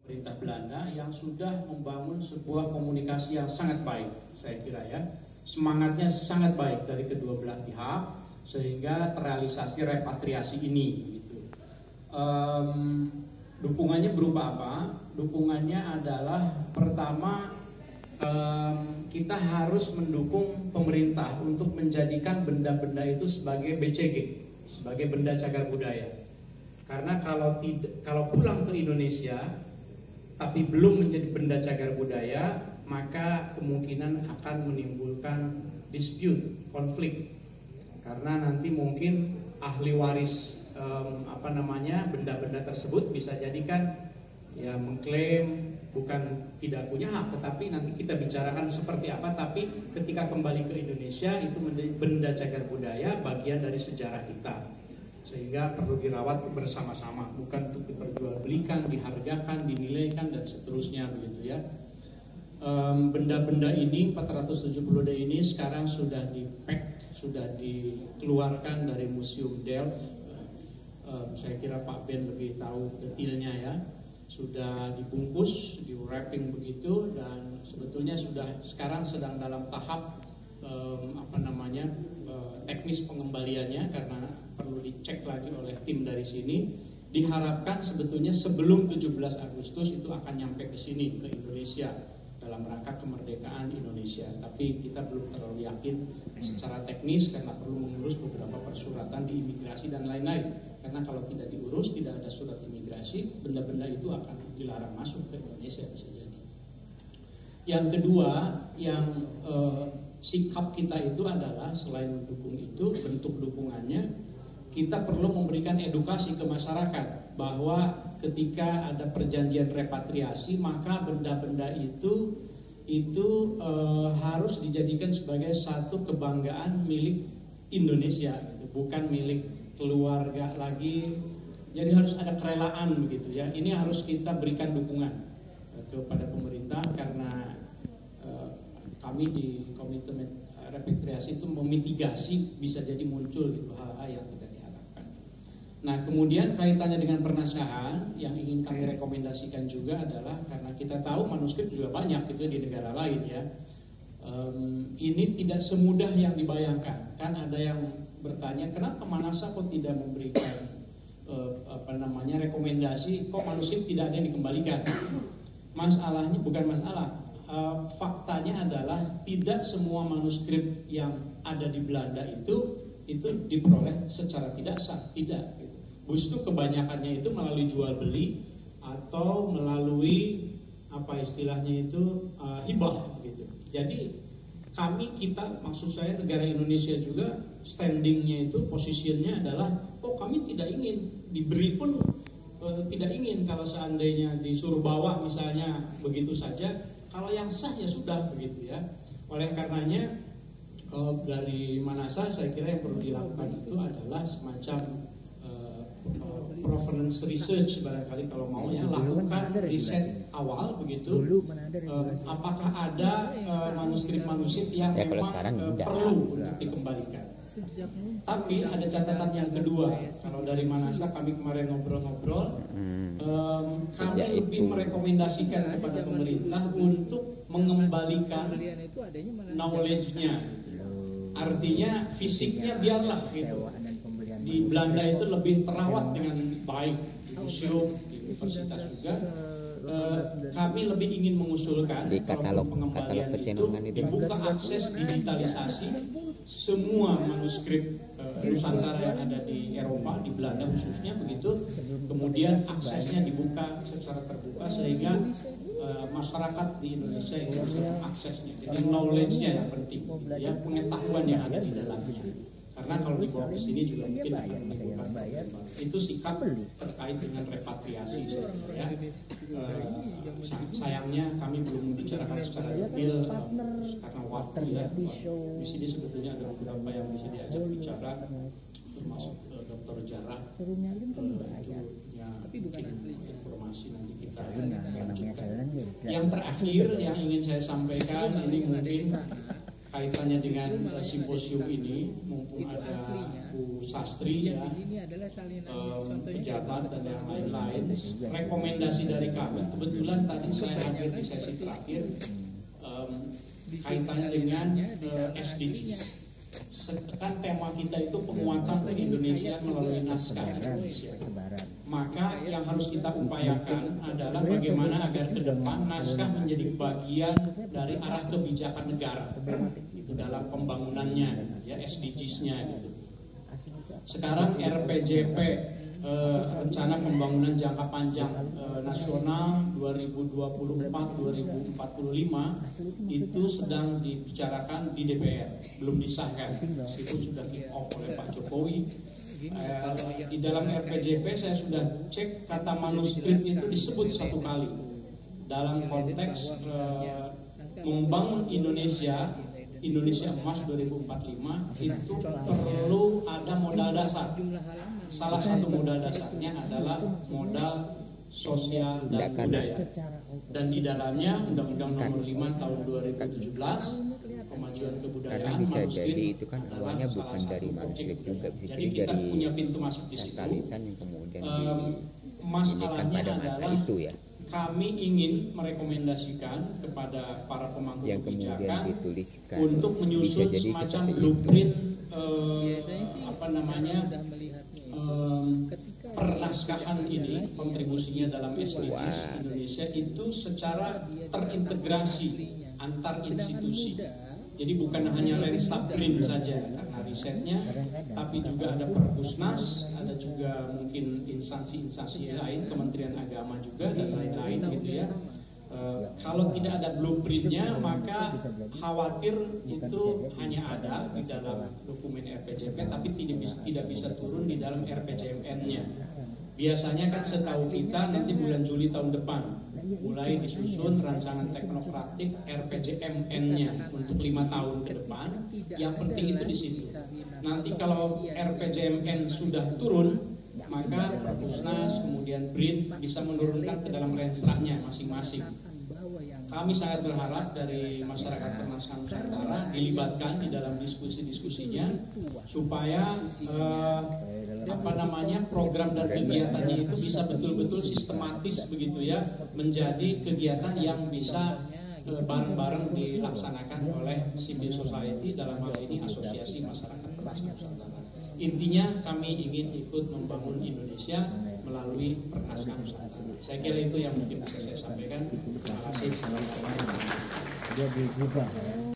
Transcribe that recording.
pemerintah Belanda yang sudah membangun sebuah komunikasi yang sangat baik, saya kira ya. Semangatnya sangat baik dari kedua belah pihak sehingga terrealisasi repatriasi ini gitu. Dukungannya berupa apa? Dukungannya adalah pertama, kita harus mendukung pemerintah untuk menjadikan benda-benda itu sebagai BCG, sebagai benda cagar budaya. Karena kalau pulang ke Indonesia tapi belum menjadi benda cagar budaya, maka kemungkinan akan menimbulkan dispute, konflik. Karena nanti mungkin ahli waris benda-benda tersebut bisa jadikan ya mengklaim bukan tidak punya hak, tetapi nanti kita bicarakan seperti apa. Tapi ketika kembali ke Indonesia itu menjadi benda cagar budaya, bagian dari sejarah kita, sehingga perlu dirawat bersama-sama, bukan untuk diperjualbelikan, dihargakan, dinilaikan dan seterusnya begitu ya. Benda-benda ini 470D ini sekarang sudah di-pack, sudah dikeluarkan dari Museum Delft. Saya kira Pak Ben lebih tahu detailnya ya. Sudah dibungkus, di wrapping begitu, dan sebetulnya sekarang sedang dalam tahap teknis pengembaliannya karena perlu dicek lagi oleh tim dari sini. Diharapkan sebetulnya sebelum 17 Agustus itu akan nyampe ke sini, ke Indonesia, dalam rangka kemerdekaan Indonesia. Tapi kita belum terlalu yakin secara teknis karena perlu mengurus beberapa persyaratan di imigrasi dan lain-lain. Karena kalau tidak diurus, tidak ada surat imigrasi, benda-benda itu akan dilarang masuk ke Indonesia bisa jadi. Yang kedua, yang sikap kita itu adalah selain mendukung itu, bentuk dukungannya, kita perlu memberikan edukasi ke masyarakat bahwa ketika ada perjanjian repatriasi, maka benda-benda itu harus dijadikan sebagai satu kebanggaan milik Indonesia, gitu. Bukan milik keluarga lagi. Jadi harus ada kerelaan begitu ya. Ini harus kita berikan dukungan kepada pemerintah karena kami di Komitmen Repatriasi itu memitigasi bisa jadi muncul gitu hal-hal yang tidak diharapkan. Nah, kemudian kaitannya dengan pernaskahan yang ingin kami rekomendasikan juga adalah karena kita tahu manuskrip juga banyak gitu di negara lain ya. Ini tidak semudah yang dibayangkan. Kan ada yang bertanya kenapa Manasa kok tidak memberikan rekomendasi, kok manuskrip tidak ada yang dikembalikan. Masalahnya bukan masalah, faktanya adalah tidak semua manuskrip yang ada di Belanda itu diperoleh secara tidak sah, tidak. Justru kebanyakannya itu melalui jual beli atau melalui hibah gitu. Jadi maksud saya negara Indonesia juga standingnya itu, posisinya adalah kami tidak ingin diberi pun tidak ingin kalau seandainya disuruh bawa misalnya begitu saja. Kalau yang sah ya sudah begitu ya. Oleh karenanya dari Manasa saya kira yang perlu dilakukan itu adalah semacam provenance research, barangkali kalau mau ya, lakukan riset awal begitu. Apakah ada manuskrip-manuskrip yang memang perlu untuk dikembalikan. Tapi ada catatan yang kedua. Kalau dari Manasa kami kemarin ngobrol-ngobrol, kami lebih merekomendasikan kepada pemerintah untuk mengembalikan knowledge-nya. Artinya fisiknya biarlah gitu. Di Belanda itu lebih terawat dengan baik, di museum, di universitas juga. Kami lebih ingin mengusulkan di katalog pengembalian itu dibuka akses digitalisasi semua manuskrip Nusantara yang ada di Eropa, di Belanda khususnya begitu. Kemudian aksesnya dibuka secara terbuka sehingga masyarakat di Indonesia itu bisa aksesnya. Jadi knowledge-nya yang penting, ya, pengetahuan yang ada di dalamnya. Karena kalau dibawa ke sini juga mungkin akan menimbulkan itu sikap terkait dengan repatriasi ya. Sayangnya kami belum membicarakan secara detail karena waktu ya. Di sini sebetulnya ada beberapa yang bisa diajak bicara, termasuk Dr. Jarrah. Mungkin informasi nanti kita lanjutkan. Yang terakhir yang ingin saya sampaikan ini mungkin kaitannya dengan simposium ini, mumpung ada Bu Sastri ya, pejabat dan yang lain-lain, rekomendasi dari kami, kebetulan tadi saya hadir di sesi terakhir kaitannya dengan SDGs. Kan tema kita itu penguatan Indonesia melalui naskah Indonesia. Maka yang harus kita upayakan adalah bagaimana agar ke depan naskah menjadi bagian dari arah kebijakan negara itu dalam pembangunannya, ya SDGs-nya gitu. Sekarang RPJP rencana pembangunan jangka panjang nasional 2024-2045 itu sedang dibicarakan di DPR, belum disahkan, meskipun sudah kick off oleh Pak Jokowi. Di dalam RPJP saya sudah cek kata manuskrip itu disebut satu kali dalam konteks membangun Indonesia Emas 2045 itu perlu ada modal dasar. Salah satu modal dasarnya adalah modal sosial dan budaya. Dan di dalamnya Undang-Undang Nomor 5 Tahun 2017 Kemajuan Kebudayaan. Karena bisa jadi itu kan awalnya bukan dari manuskrip juga, bisa jadi kita dari punya pintu masuk di situ. lisan yang kemudian masalahnya pada masa adalah itu ya. Kami ingin merekomendasikan kepada para pemangku Yang kebijakan dituliskan untuk menyusun semacam blueprint pernaskahan ini, kontribusinya dalam SDGs Indonesia itu secara terintegrasi antar institusi. Jadi bukan hanya Lensa Brin saja karena risetnya, tapi juga ada Perpusnas, ada juga mungkin instansi-instansi lain, Kementerian Agama juga dan lain-lain gitu ya. Kalau tidak ada blueprintnya, maka khawatir itu hanya ada di dalam dokumen RPJP, tapi tidak bisa turun di dalam RPJMN-nya. Biasanya kan setahu kita nanti bulan Juli tahun depan mulai disusun rancangan teknokratik RPJMN-nya untuk 5 tahun ke depan. Yang penting itu di situ. Nanti kalau RPJMN sudah turun, maka Perpusnas kemudian BRIN bisa menurunkan ke dalam rensranya masing-masing. Kami sangat berharap dari masyarakat Pernaskahan Nusantara dilibatkan di dalam diskusi-diskusinya supaya program dan kegiatannya itu bisa betul-betul sistematis begitu ya, menjadi kegiatan yang bisa bareng-bareng dilaksanakan oleh civil society, dalam hal ini Asosiasi Masyarakat Pernaskahan Nusantara. Intinya kami ingin ikut membangun Indonesia melalui Pernaskahan Nusantara. Saya kira itu yang mungkin bisa saya sampaikan. Terima kasih.